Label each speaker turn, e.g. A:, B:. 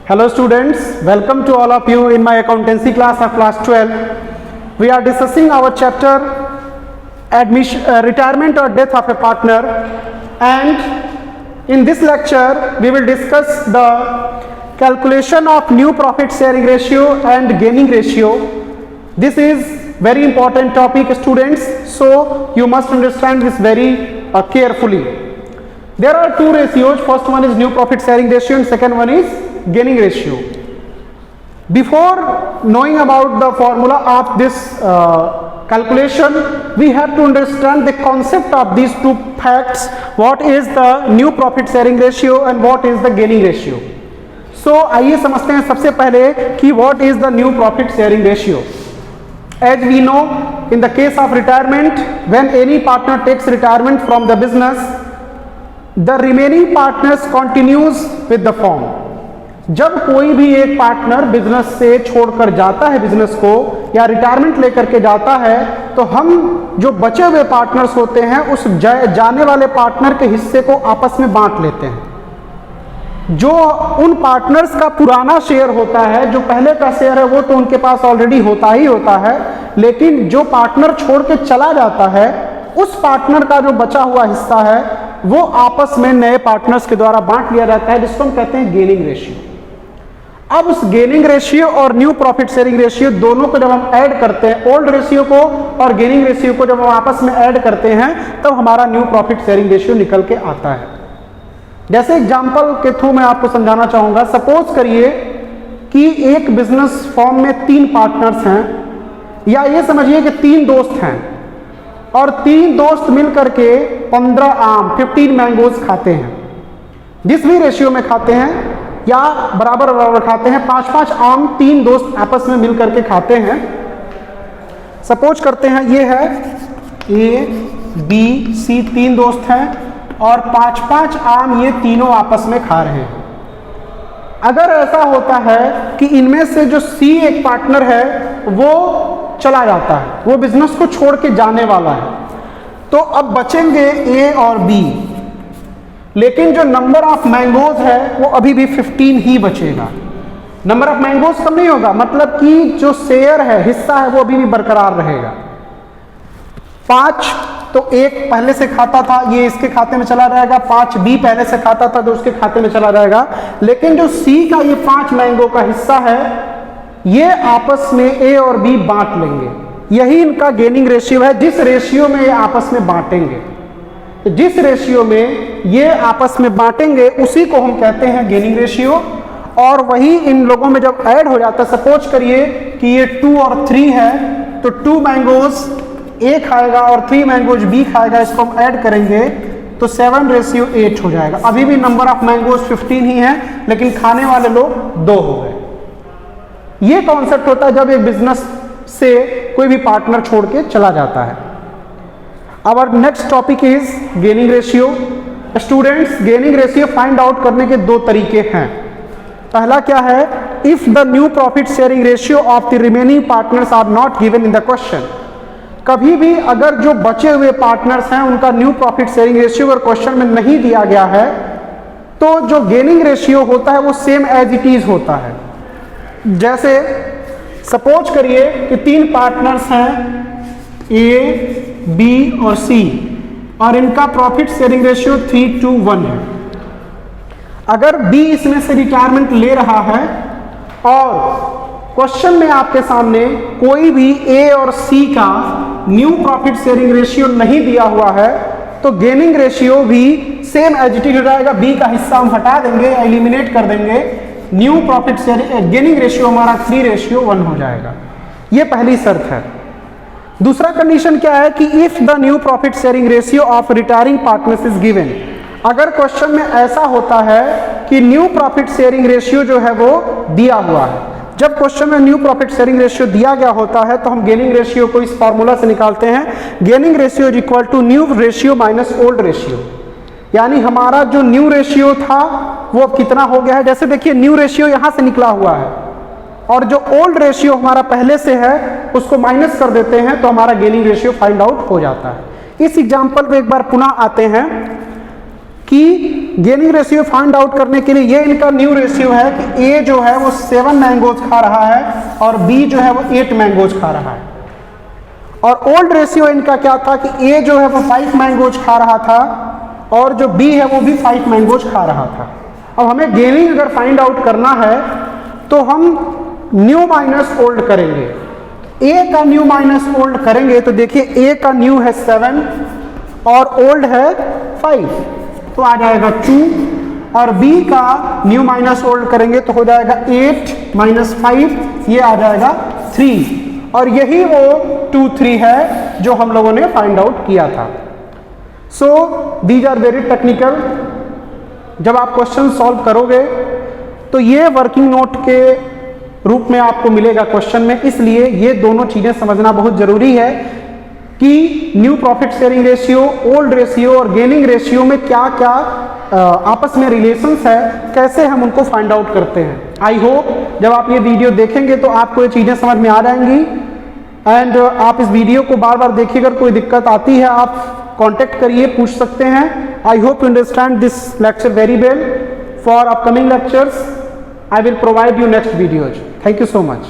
A: Hello students, welcome to all of you in my accountancy class of class 12. We are discussing our chapter retirement or death of a partner, and in this lecture we will discuss the calculation of new profit sharing ratio and gaining ratio. This is very important topic students, so you must understand this very carefully. There are two ratios. First one is new profit sharing ratio and second one is gaining ratio. Before knowing about the formula of this calculation, we have to understand the concept of these two facts. What is the new profit sharing ratio and what is the gaining ratio? So आइए समझते हैं सबसे पहले कि what is the new profit sharing ratio. As we know, in the case of retirement, when any partner takes retirement from the business, the remaining partners continues with the firm. जब कोई भी एक पार्टनर बिजनेस से छोड़कर जाता है business को या रिटायरमेंट लेकर के जाता है, तो हम जो बचे हुए पार्टनर्स होते हैं उस जाने वाले पार्टनर के हिस्से को आपस में बांट लेते हैं. जो उन पार्टनर्स का पुराना शेयर होता है, जो पहले का शेयर है, वो तो उनके पास ऑलरेडी होता ही होता है, लेकिन जो पार्टनर छोड़ के चला जाता है उस पार्टनर का जो बचा हुआ हिस्सा है वो आपस में नए पार्टनर्स के द्वारा बांट लिया जाता है, जिसको हम कहते हैं गेनिंग रेशियो. अब उस गेनिंग रेशियो और न्यू प्रॉफिट शेयरिंग रेशियो दोनों को जब हम ऐड करते हैं, ओल्ड रेशियो को और गेनिंग रेशियो को जब हम आपस में ऐड करते हैं, तब हमारा न्यू प्रॉफिट शेयरिंग रेशियो निकल के आता है. जैसे एग्जांपल के थ्रू मैं आपको समझाना चाहूंगा. सपोज करिए कि एक बिजनेस फर्म में 3 पार्टनर्स हैं, या ये समझिए कि 3 दोस्त हैं और 3 दोस्त मिलकर के 15 आम 15 मैंगोज खाते हैं. जिस भी रेशियो में खाते हैं या बराबर बराबर खाते हैं, 5-5 आम 3 दोस्त आपस में मिलकर के खाते हैं. सपोज करते हैं ये है ए बी सी, 3 दोस्त हैं और 5-5 आम ये तीनों आपस में खा रहे हैं. अगर ऐसा होता है कि इनमें से जो सी एक पार्टनर है वो चला जाता है, वो बिजनेस को छोड़ के जाने वाला है, तो अब बचेंगे ए और बी, लेकिन जो नंबर ऑफ मैंगोज है वो अभी भी 15 ही बचेगा. नंबर ऑफ मैंगोज कम नहीं होगा, मतलब कि जो शेयर है, हिस्सा है, वो अभी भी बरकरार रहेगा. 5 तो एक पहले से खाता था, ये इसके खाते में चला जाएगा. 5 बी पहले से खाता था, तो उसके खाते में चला जाएगा. लेकिन जो सी का ये 5 मैंगो का हिस्सा है, ये आपस में ए और बी बांट लेंगे. यही इनका गेनिंग रेशियो है. जिस रेशियो में ये आपस में बांटेंगे, जिस रेशियो में ये आपस में बांटेंगे उसी को हम कहते हैं गेनिंग रेशियो. और वही इन लोगों में जब ऐड हो जाता है, सपोज करिए कि ये 2 और 3 है, तो 2 मैंगोज ए खाएगा और 3 मैंगोज बी खाएगा. इसको हम ऐड करेंगे तो 7:8 हो जाएगा. अभी भी नंबर ऑफ मैंगोज 15 ही है, लेकिन खाने वाले लोग 2 हो गए. ये कॉन्सेप्ट होता है जब एक बिजनेस से कोई भी पार्टनर छोड़ के चला जाता है. Our next topic is gaining ratio. Students, gaining ratio find out करने के 2 तरीके हैं. पहला क्या है? If the new profit sharing ratio of the remaining partners are not given in the question. कभी भी अगर जो बचे हुए पार्टनर्स हैं उनका न्यू प्रॉफिट शेयरिंग रेशियो अगर क्वेश्चन में नहीं दिया गया है, तो जो गेनिंग रेशियो होता है वो सेम एज इट इज होता है. जैसे सपोज करिए कि 3 पार्टनर्स हैं ए बी और सी, और इनका प्रॉफिट शेयरिंग रेशियो 3:1 है. अगर बी इसमें से रिटायरमेंट ले रहा है और क्वेश्चन में आपके सामने कोई भी ए और सी का न्यू प्रॉफिट शेयरिंग रेशियो नहीं दिया हुआ है, तो गेनिंग रेशियो भी सेम एज इट इज हो जाएगा. बी का हिस्सा हम हटा देंगे, एलिमिनेट कर देंगे. New profit sharing gaining ratio हमारा 3:1 हो जाएगा. ये पहली शर्त है. दूसरा कंडीशन क्या है कि if the new profit sharing ratio of retiring partners is given. अगर क्वेश्चन में ऐसा होता है कि न्यू प्रॉफिट शेयरिंग रेशियो जो है वो दिया हुआ है, जब क्वेश्चन में न्यू प्रॉफिट शेयरिंग रेशियो दिया गया होता है तो हम गेनिंग रेशियो को इस फॉर्मूला से निकालते हैं. Gaining ratio is equal to new ratio minus old ratio. यानी हमारा जो न्यू रेशियो था वो अब कितना हो गया है. जैसे देखिए न्यू रेशियो यहां से निकला हुआ है और जो ओल्ड रेशियो हमारा पहले से है उसको माइनस कर देते हैं, तो हमारा गेनिंग रेशियो फाइंड आउट हो जाता है. इस एग्जांपल पे एक बार पुनः आते हैं कि गेनिंग रेशियो फाइंड आउट करने के लिए ये इनका न्यू रेशियो है कि ए जो है वो 7 मैंगोज खा रहा है और बी जो है वो 8 मैंगोज खा रहा है। और ओल्ड रेशियो इनका क्या था कि ए जो है वो 5 मैंगोज खा रहा था और जो बी है वो भी 5 मैंगोज खा रहा था। अब हमें गेनिंग अगर फाइंड आउट करना है तो हम न्यू माइनस ओल्ड करेंगे। ए का न्यू माइनस ओल्ड करेंगे तो देखिए ए का न्यू है 7 और ओल्ड है 5, तो आ जाएगा 2। और बी का न्यू माइनस ओल्ड करेंगे तो हो जाएगा 8 माइनस 5, ये आ जाएगा 3। और यही वो 2 3 है जो हम लोगों ने फाइंड आउट किया था। So these are very technical. जब आप क्वेश्चन सॉल्व करोगे तो ये वर्किंग नोट के रूप में आपको मिलेगा क्वेश्चन में, इसलिए ये दोनों चीजें समझना बहुत जरूरी है कि new profit sharing ratio, old ratio और गेनिंग रेशियो में क्या क्या आपस में रिलेशंस है, कैसे हम उनको फाइंड आउट करते हैं। आई होप जब आप ये वीडियो देखेंगे तो आपको ये चीजें समझ में आ जाएंगी। एंड आप इस वीडियो को बार बार देखिए, अगर कोई दिक्कत आती है आप कांटेक्ट करिए, पूछ सकते हैं। I hope you understand this lecture very well. For upcoming lectures, I will provide you next videos. Thank you so much.